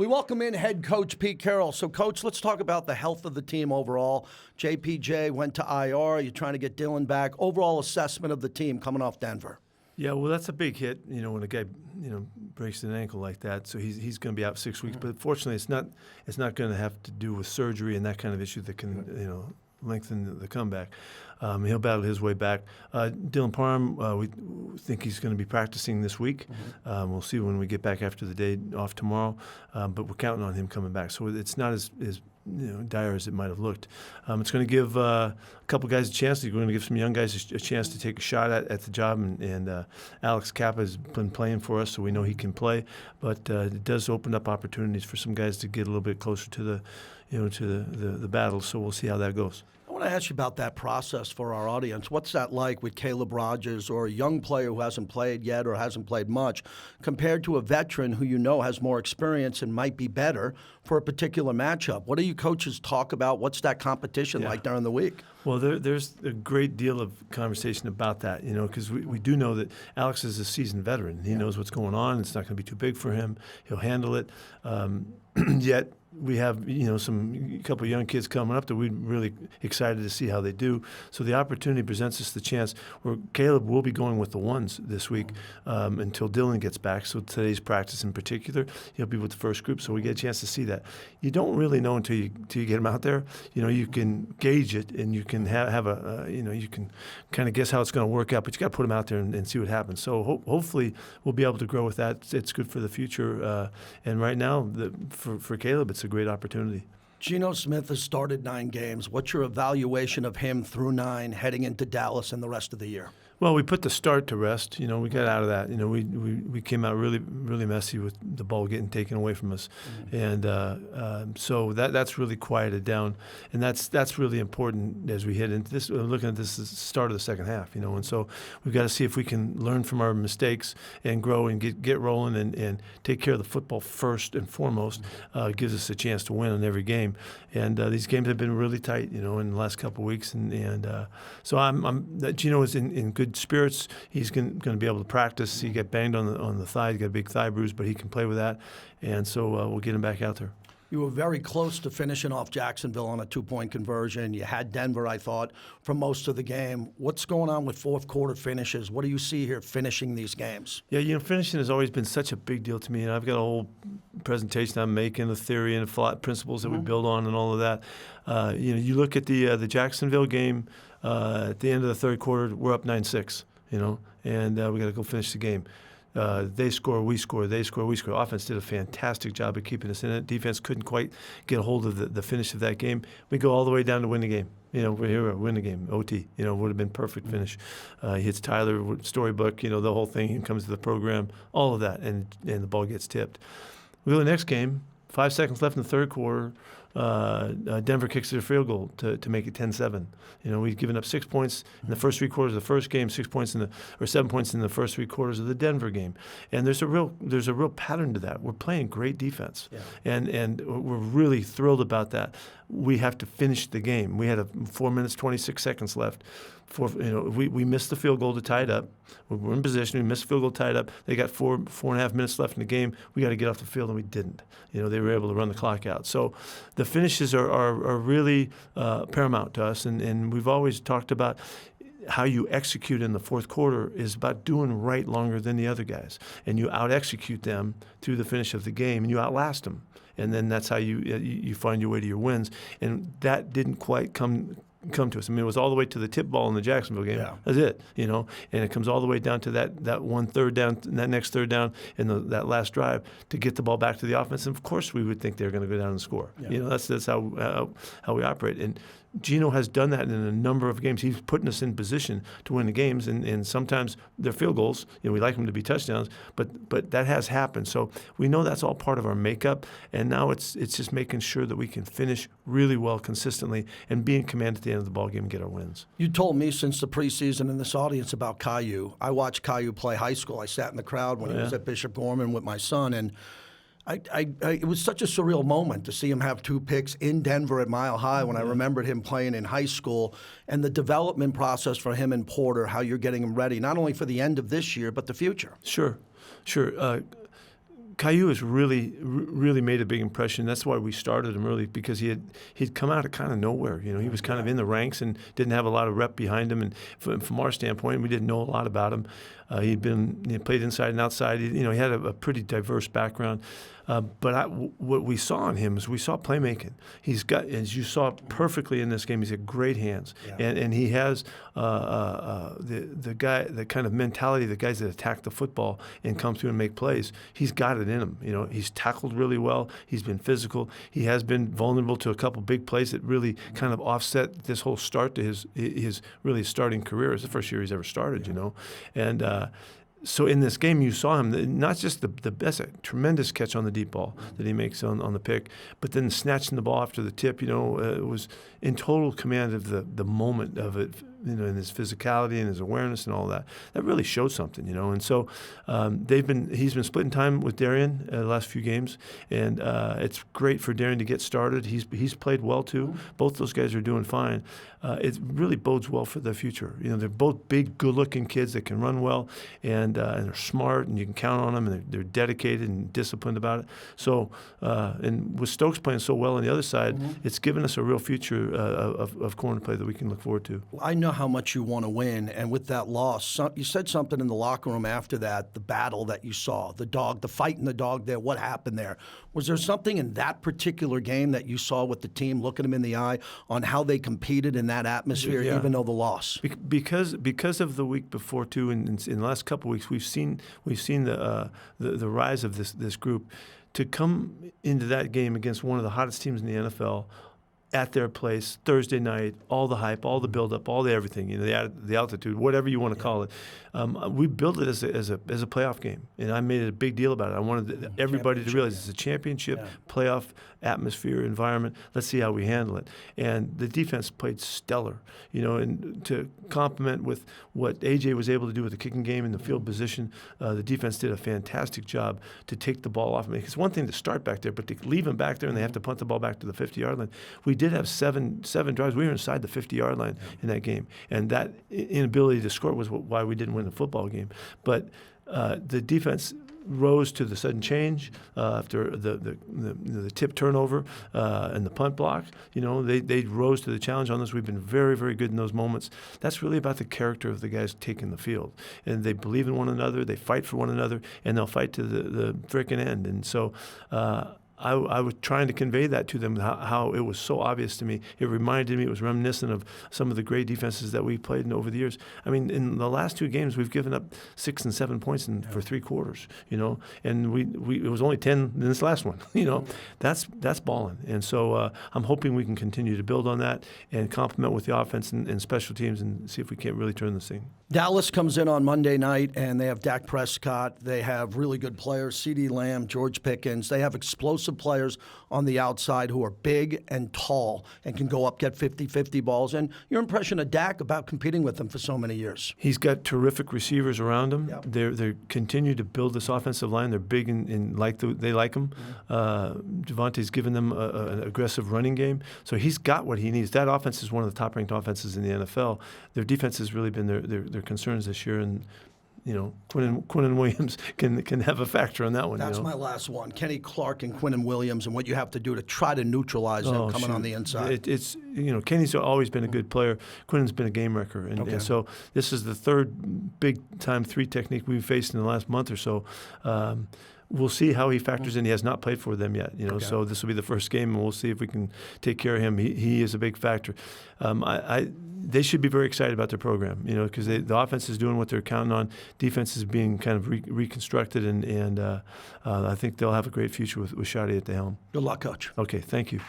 We welcome in head coach Pete Carroll. So, Coach, let's talk about the health of the team overall. JPJ went to IR. You're trying to get Dylan back. Overall assessment of the team coming off Denver. Yeah, well, that's a big hit, when a guy, breaks an ankle like that. So he's going to be out 6 weeks. But fortunately, it's not going to have to do with surgery and that kind of issue that can, lengthen the comeback. He'll battle his way back. Dylan Parham, we think he's going to be practicing this week. We'll see when we get back after the day off tomorrow. But we're counting on him coming back. So it's not as dire as it might have looked. It's going to give a couple guys a chance. We're going to give some young guys a chance to take a shot at the job. And Alex Kappa has been playing for us, so we know he can play. But it does open up opportunities for some guys to get a little bit closer to the battle. So we'll see how that goes. I want to ask you about that process for our audience. What's that like with Caleb Rogers or a young player who hasn't played yet or hasn't played much compared to a veteran who has more experience and might be better for a particular matchup? What do you coaches talk about? What's that competition like during the week? Well, there's a great deal of conversation about that, because we do know that Alex is a seasoned veteran. He knows what's going on. It's not going to be too big for him. He'll handle it. Yet we have, a couple of young kids coming up that we're really excited to see how they do. So the opportunity presents us the chance where Caleb will be going with the ones this week until Dylan gets back. So today's practice in particular, he'll be with the first group. So we get a chance to see that. You don't really know until you get him out there. You can gauge it and you can have you can kind of guess how it's going to work out, but you got to put him out there and see what happens. So hopefully we'll be able to grow with that. It's good for the future. And right now, for Caleb, it's a great opportunity. Geno Smith has started 9 games. What's your evaluation of him through 9 heading into Dallas and the rest of the year? Well, we put the start to rest. We got out of that. We came out really, really messy with the ball getting taken away from us, and so that's really quieted down, and that's really important as we head into this. Looking at this as the start of the second half, and so we've got to see if we can learn from our mistakes and grow and get rolling and take care of the football first and foremost. Gives us a chance to win in every game, and these games have been really tight, in the last couple of weeks, and so Geno is in good spirits. He's going to be able to practice. He got banged on the thigh. He got a big thigh bruise, but he can play with that. And so we'll get him back out there. You were very close to finishing off Jacksonville on a 2-point conversion. You had Denver, I thought, for most of the game. What's going on with fourth quarter finishes? What do you see here finishing these games? Yeah, finishing has always been such a big deal to me, and I've got a whole presentation I'm making, the theory and the principles that we build on and all of that. You look at the Jacksonville game at the end of the third quarter, we're up 9-6, and we got to go finish the game. They score, we score, they score, we score. Offense did a fantastic job of keeping us in it. Defense couldn't quite get a hold of the finish of that game. We go all the way down to win the game. We're here to win the game, OT. Would have been perfect finish. He hits Tyler, storybook, the whole thing. He comes to the program, all of that, and the ball gets tipped. We go to the next game, 5 seconds left in the third quarter. Denver kicks their field goal to make it 10-7. We've given up 6 points in the first 3 quarters of the first game, 7 points in the first 3 quarters of the Denver game, and there's a real pattern to that. We're playing great defense, and we're really thrilled about that. We have to finish the game. We had 4 minutes 26 seconds left. We missed the field goal to tie it up. We're in position. We missed the field goal, tied up. They got 4.5 minutes left in the game. We got to get off the field, and we didn't. They were able to run the clock out. So the finishes are really paramount to us, and we've always talked about how you execute in the fourth quarter is about doing right longer than the other guys, and you out-execute them through the finish of the game, and you outlast them. And then that's how you find your way to your wins. And that didn't quite come to us. It was all the way to the tip ball in the Jacksonville game. Yeah. That's it, and it comes all the way down to that one third down, and that next third down, and that last drive to get the ball back to the offense. And of course, we would think they're going to go down and score. Yeah. That's how we operate. And Geno has done that in a number of games. He's putting us in position to win the games, and sometimes they're field goals. We like them to be touchdowns, but that has happened. So we know that's all part of our makeup, and now it's just making sure that we can finish really well consistently and be in command at the end of the ball game and get our wins. You told me since the preseason in this audience about Caillou. I watched Caillou play high school. I sat in the crowd when he was at Bishop Gorman with my son, and it was such a surreal moment to see him have 2 picks in Denver at Mile High when I remembered him playing in high school, and the development process for him and Porter, how you're getting him ready, not only for the end of this year, but the future. Sure. Caillou has really made a big impression. That's why we started him early, because he'd come out of kind of nowhere. He was kind of in the ranks and didn't have a lot of rep behind him. And from our standpoint, we didn't know a lot about him. He'd played inside and outside. He had a pretty diverse background. But what we saw in him is we saw playmaking. He's got, as you saw perfectly in this game, he's got great hands, and he has the kind of mentality of the guys that attack the football and come through and make plays. He's got it in him. He's tackled really well. He's been physical. He has been vulnerable to a couple big plays that really kind of offset this whole start to his really starting career. It's the first year he's ever started, and. So in this game, you saw him, not just the best, tremendous catch on the deep ball that he makes on the pick, but then snatching the ball after the tip, was in total command of the moment of it, in his physicality and his awareness and all that. That really showed something, And so he's been splitting time with Darian the last few games, and it's great for Darian to get started. He's played well too. Both those guys are doing fine. It really bodes well for the future. They're both big, good-looking kids that can run well, and they're smart, and you can count on them, and they're dedicated and disciplined about it. So, and with Stokes playing so well on the other side, it's given us a real future of corner play that we can look forward to. I know how much you want to win, and with that loss, you said something in the locker room after that, the battle that you saw, the fight in the dog there, what happened there. Was there something in that particular game that you saw with the team, looking them in the eye, on how they competed in that atmosphere, even though the loss? Because of the week before too, in the last couple of weeks, we've seen the rise of this group. To come into that game against one of the hottest teams in the NFL, at their place, Thursday night, all the hype, all the buildup, all the everything, the altitude, whatever you want to call it. We built it as a playoff game, and I made it a big deal about it. I wanted everybody to realize it's a championship, playoff atmosphere, environment. Let's see how we handle it. And the defense played stellar, and to complement with what AJ was able to do with the kicking game and the field position, the defense did a fantastic job to take the ball off. It's one thing to start back there, but to leave them back there and they have to punt the ball back to the 50-yard line. We did have seven drives. We were inside the 50-yard line in that game, and that inability to score was why we didn't win the football game. But the defense rose to the sudden change after the tip turnover and the punt block. They rose to the challenge on this. We've been very, very good in those moments. That's really about the character of the guys taking the field, and they believe in one another. They fight for one another, and they'll fight to the frickin' end. And so. I was trying to convey that to them, how it was so obvious to me. It reminded me, it was reminiscent of some of the great defenses that we played in over the years. I mean, in the last two games, we've given up 6 and 7 points for 3 quarters, and it was only 10 in this last one, That's balling. And so I'm hoping we can continue to build on that and complement with the offense and special teams and see if we can't really turn this thing. Dallas comes in on Monday night, and they have Dak Prescott. They have really good players, CeeDee Lamb, George Pickens. They have explosive players on the outside who are big and tall and can go up, get 50-50 balls. And your impression of Dak about competing with them for so many years? He's got terrific receivers around him. Yep. They continue to build this offensive line. They're big and they like him. Devontae's given them an aggressive running game. So he's got what he needs. That offense is one of the top-ranked offenses in the NFL. Their defense has really been their concerns this year, and Quinnen Williams can have a factor on that one. That's my last one. Kenny Clark and Quinnen Williams, and what you have to do to try to neutralize them coming on the inside. It's Kenny's always been a good player. Quinnen's been a game wrecker, and so this is the third big-time 3 technique we've faced in the last month or so. We'll see how he factors in. He has not played for them yet, so this will be the first game, and we'll see if we can take care of him. He is a big factor. They should be very excited about their program, because the offense is doing what they're counting on. Defense is being kind of reconstructed, and I think they'll have a great future with Shadi at the helm. Good luck, Coach. Okay, thank you.